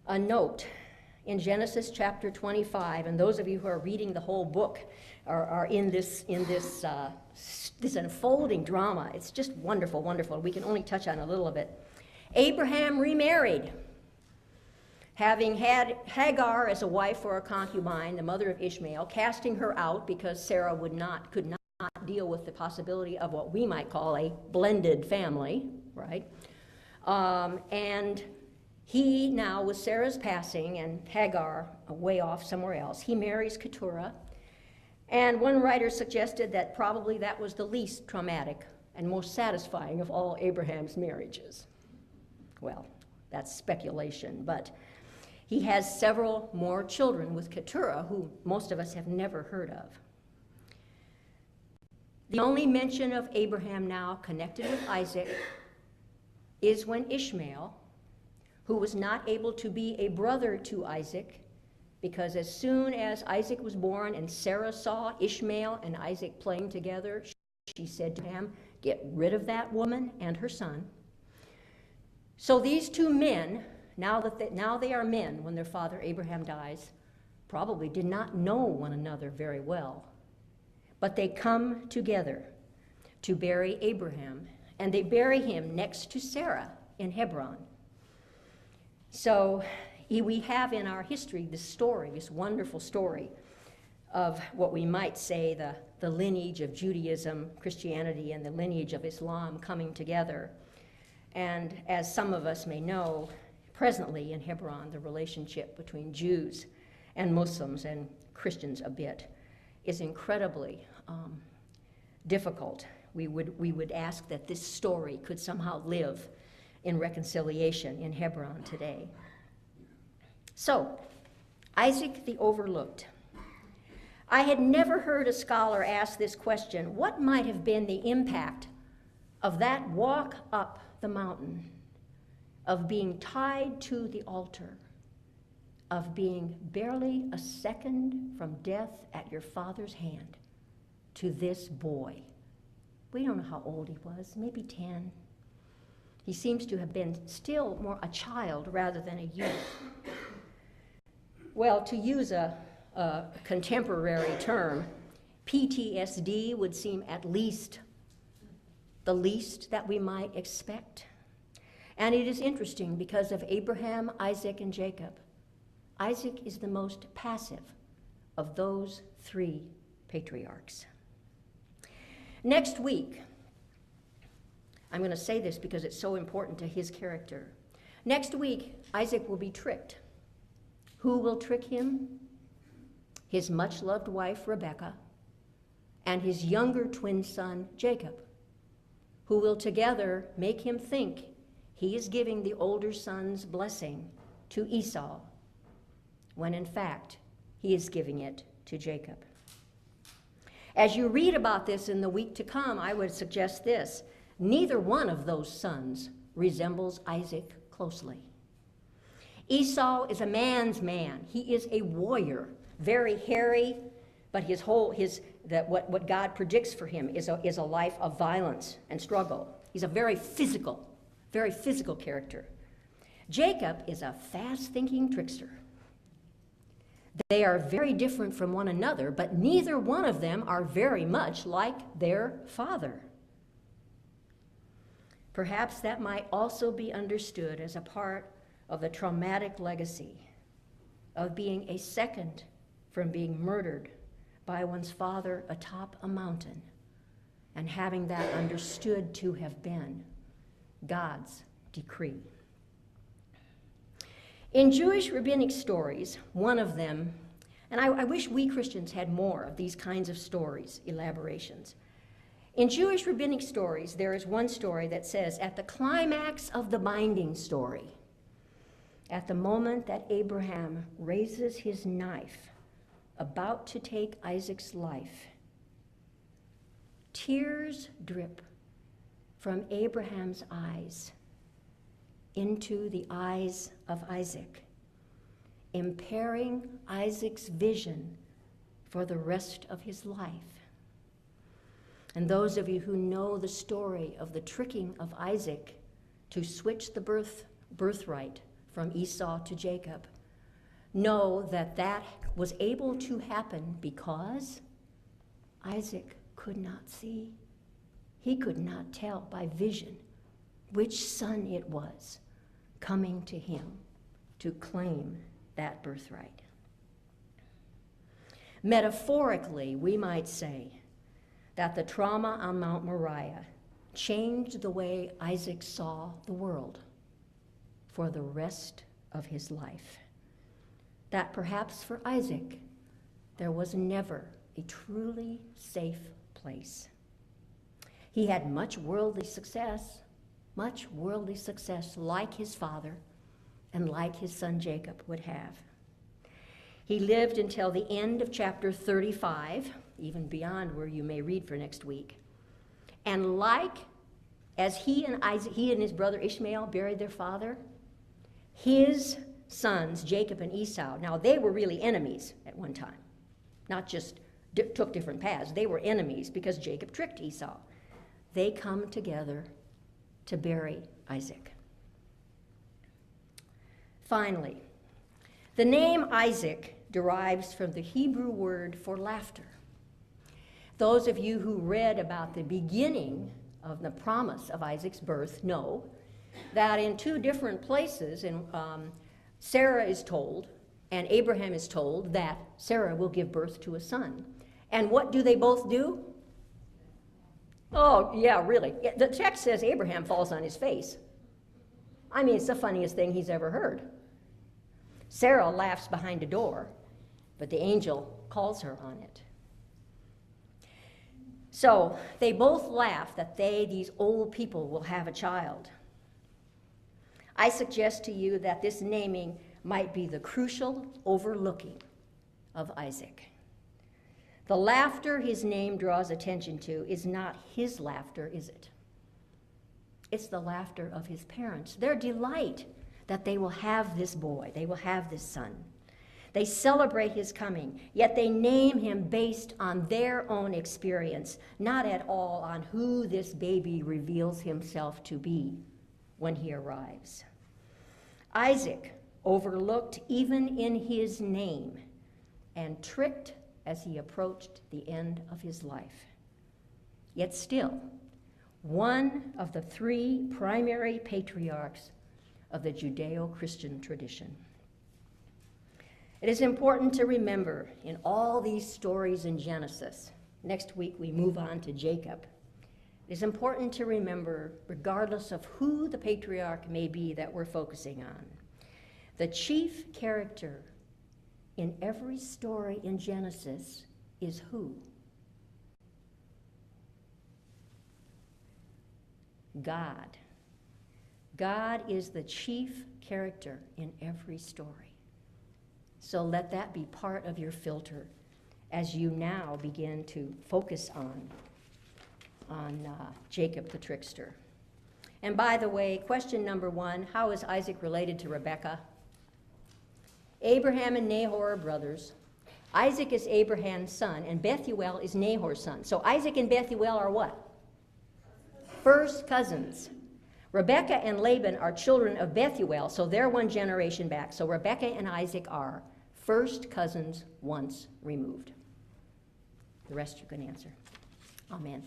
a note in Genesis chapter 25, and those of you who are reading the whole book are in this unfolding drama. It's just wonderful, wonderful. We can only touch on a little of it. Abraham remarried, having had Hagar as a wife or a concubine, the mother of Ishmael, casting her out because Sarah could not deal with the possibility of what we might call a blended family, right? And he now, with Sarah's passing and Hagar way off somewhere else, he marries Keturah. And one writer suggested that probably that was the least traumatic and most satisfying of all Abraham's marriages. Well, that's speculation, but he has several more children with Keturah, who most of us have never heard of. The only mention of Abraham now connected with Isaac is when Ishmael, who was not able to be a brother to Isaac, because as soon as Isaac was born and Sarah saw Ishmael and Isaac playing together, she said to him, "Get rid of that woman and her son." So these two men, now they are men when their father Abraham dies, probably did not know one another very well. But they come together to bury Abraham, and they bury him next to Sarah in Hebron. So we have in our history this story, this wonderful story of what we might say the lineage of Judaism, Christianity, and the lineage of Islam coming together. And as some of us may know, presently in Hebron, the relationship between Jews and Muslims and Christians a bit is incredibly difficult. We would ask that this story could somehow live in reconciliation in Hebron today. So, Isaac the Overlooked. I had never heard a scholar ask this question: what might have been the impact of that walk up the mountain, of being tied to the altar, of being barely a second from death at your father's hand, to this boy? We don't know how old he was, maybe 10. He seems to have been still more a child rather than a youth. Well, to use a contemporary term, PTSD would seem at least the least that we might expect. And it is interesting because of Abraham, Isaac, and Jacob. Isaac is the most passive of those three patriarchs. Next week, I'm going to say this because it's so important to his character. Next week, Isaac will be tricked. Who will trick him? His much-loved wife, Rebekah, and his younger twin son, Jacob, who will together make him think he is giving the older son's blessing to Esau, when in fact, he is giving it to Jacob. As you read about this in the week to come, I would suggest this: neither one of those sons resembles Isaac closely. Esau is a man's man. He is a warrior, very hairy, but what God predicts for him is a life of violence and struggle. He's a very physical character. Jacob is a fast-thinking trickster. They are very different from one another, but neither one of them are very much like their father. Perhaps that might also be understood as a part of the traumatic legacy of being a second from being murdered by one's father atop a mountain, and having that understood to have been God's decree. In Jewish rabbinic stories, one of them, and I wish we Christians had more of these kinds of stories, elaborations. In Jewish rabbinic stories, there is one story that says, at the climax of the binding story, at the moment that Abraham raises his knife, about to take Isaac's life, tears drip from Abraham's eyes into the eyes of Isaac, impairing Isaac's vision for the rest of his life. And those of you who know the story of the tricking of Isaac to switch the birthright from Esau to Jacob, know that that was able to happen because Isaac could not see. He could not tell by vision which son it was coming to him to claim that birthright. Metaphorically, we might say that the trauma on Mount Moriah changed the way Isaac saw the world for the rest of his life. That perhaps for Isaac, there was never a truly safe place. He had much worldly success like his father and like his son Jacob would have. He lived until the end of chapter 35, even beyond where you may read for next week. And like as he and his brother Ishmael buried their father, his sons, Jacob and Esau, now they were really enemies at one time, not just took different paths. They were enemies because Jacob tricked Esau. They come together to bury Isaac. Finally, the name Isaac derives from the Hebrew word for laughter. Those of you who read about the beginning of the promise of Isaac's birth know that in two different places, Sarah is told and Abraham is told that Sarah will give birth to a son. And what do they both do? Oh, yeah, really. The text says Abraham falls on his face. I mean, it's the funniest thing he's ever heard. Sarah laughs behind a door, but the angel calls her on it. So they both laugh that these old people, will have a child. I suggest to you that this naming might be the crucial overlooking of Isaac. The laughter his name draws attention to is not his laughter, is it? It's the laughter of his parents, their delight that they will have this boy, they will have this son. They celebrate his coming, yet they name him based on their own experience, not at all on who this baby reveals himself to be when he arrives. Isaac, overlooked even in his name and tricked as he approached the end of his life. Yet still, one of the three primary patriarchs of the Judeo-Christian tradition. It is important to remember in all these stories in Genesis, next week we move on to Jacob, it is important to remember, regardless of who the patriarch may be that we're focusing on, the chief character in every story in Genesis is who? God. God is the chief character in every story. So let that be part of your filter as you now begin to focus on Jacob the trickster. And by the way, question number 1, how is Isaac related to Rebekah? Abraham and Nahor are brothers. Isaac is Abraham's son, and Bethuel is Nahor's son. So Isaac and Bethuel are what? First cousins. Rebekah and Laban are children of Bethuel, so they're one generation back. So Rebekah and Isaac are first cousins once removed. The rest you can answer. Amen.